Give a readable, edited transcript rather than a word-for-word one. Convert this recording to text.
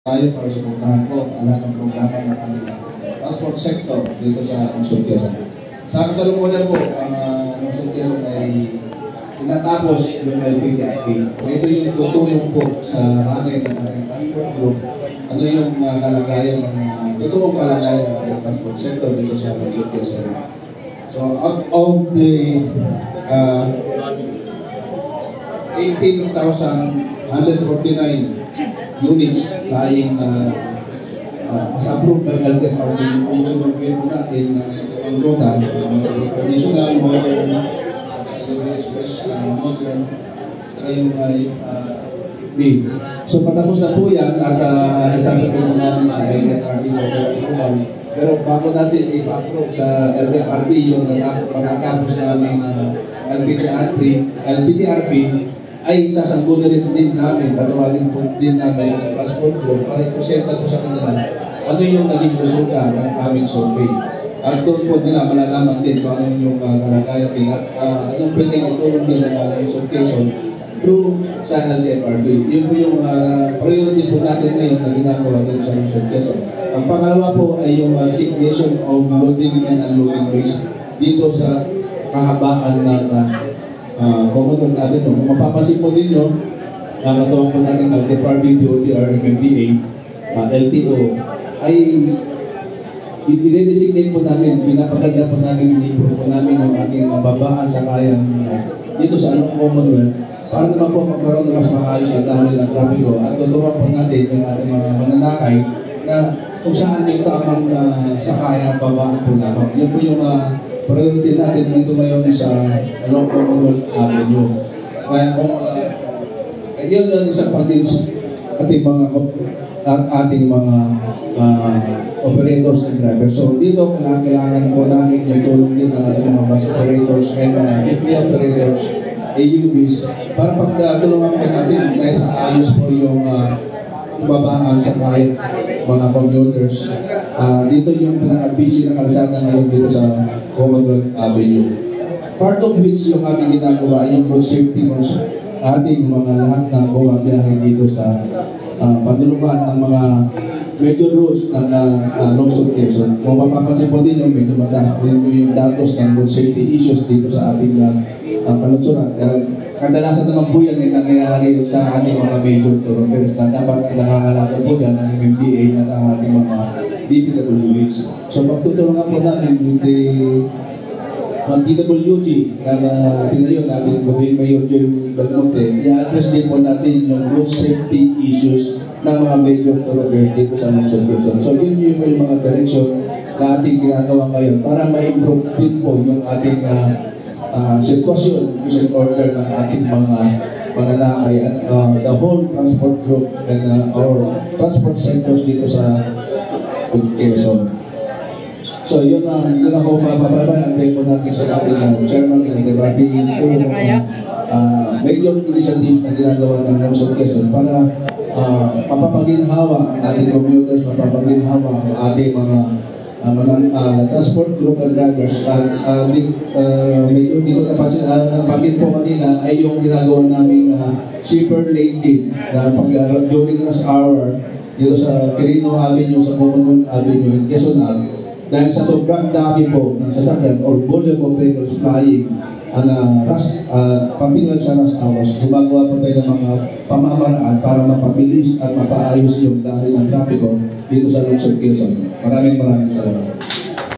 tayo para suportahan ko ang lahat ng programa ng aming transport sector dito sa Lungsod Quezon. Sa kasalukuyan po, ang Lungsod Quezon ay tinatapos yung LPTRP. Ito yung tutulong po sa hanay ng ating transport group. Ano yung kalagayan ng totoong kalagayan ng ating transport sector dito sa Lungsod Quezon. So out of the 18,149 units lying as approved by LTFRB, yung sinurvey po natin ang total, traditional, modern, express, modern, yung big. So patapos na po yan at isasabit po natin sa LTFRB for approval. Pero bago natin i-approve sa LTFRB yung pagkatapos namin LPTRP, ay sasanggunin din namin, tatawagin po din namin ang transport group para i-presenta po sa kanila ano yung naging resulta ng aming survey. At doon po nila malalaman din kung ano yung kalagayan din at anong pwedeng itulong din ng consultation through sa LTFRB. Yun po yung priority po natin ngayon na ginagawa din sa Lungsod Quezon. Ang pangalawa po ay yung signation of loading and unloading base dito sa kahabaan ng Commodore Avenue. Kung mapapansin po din nyo, nakatawag po natin ang LTFRB, DOTR, MMDA, LTO, ay i-designate po namin, pinapaganda po namin, i-improve po namin yung ating babaan sa kayang dito sa Commonwealth para naman po magkaroon ng mas maayos ang dahil ng trapiko at tuturuan po natin yung ating mga mananakay na kung saan yung tamang sakaya babaan po namin. Yan po yung priority natin dito ngayon sa Commonwealth Avenue. Kaya kung yun ang isang patis ating mga operators and drivers. So dito kailangan po namin yung tulong din ng ating mga bus operators and mga jeepney operators, AUVs, para pagtulungan po natin dahil sa ayos po yung babaan sa kahit mga commuters. Dito yung pinaka-busy na kalsada ngayon dito sa Commonwealth Avenue. Part of which yung aming ginagawa yung road safety ating mga lahat na bumabiyahe dito sa panulungan ng mga major roads ng Lungsod Quezon. Kung mapapansin po din yung medyo mataas din yung datos ng road safety issues dito sa ating kalutsuran. Kadalasan naman po yan ay nangyayari sa ating mga major thoroughfares na dapat nangangalaga po dyan ng MMDA at ang ating mga DPWH. So magtutulungan po natin with the DWG na tinayo natin po yung Mayor Joel Belmonte, i-address din po natin yung road safety issues ng mga major thoroughfares dito sa Lungsod Quezon. So yun yung mga direction na ating ginagawa ngayon para ma-improve din po yung ating sitwasyon, mission order ng ating mga mananakay at the whole transport group and our transport sectors dito sa Quezon. So yun ako mapapabayaan kayo po natin sa ating chairman ng LTFRB ito yung major initiatives na ginagawa ng Lungsod Quezon para mapapaginhawa ang ating commuters, mapapaginhawa ang ating mga transport group and drivers. Medyo hindi ko napansin po kanina ay yung ginagawa naming shipper lane din na during rush hour dito sa Quirino Avenue, sa Commonwealth Avenue, Quezon. Dahil sa sobrang dami po ng sasakyan or volume of vehicles flying pampilan sa rush hours, gumagawa po tayo ng mga pamamaraan para mapabilis at mapaayos yung dahil ng trapiko dito sa Lungsod Quezon. Maraming salamat.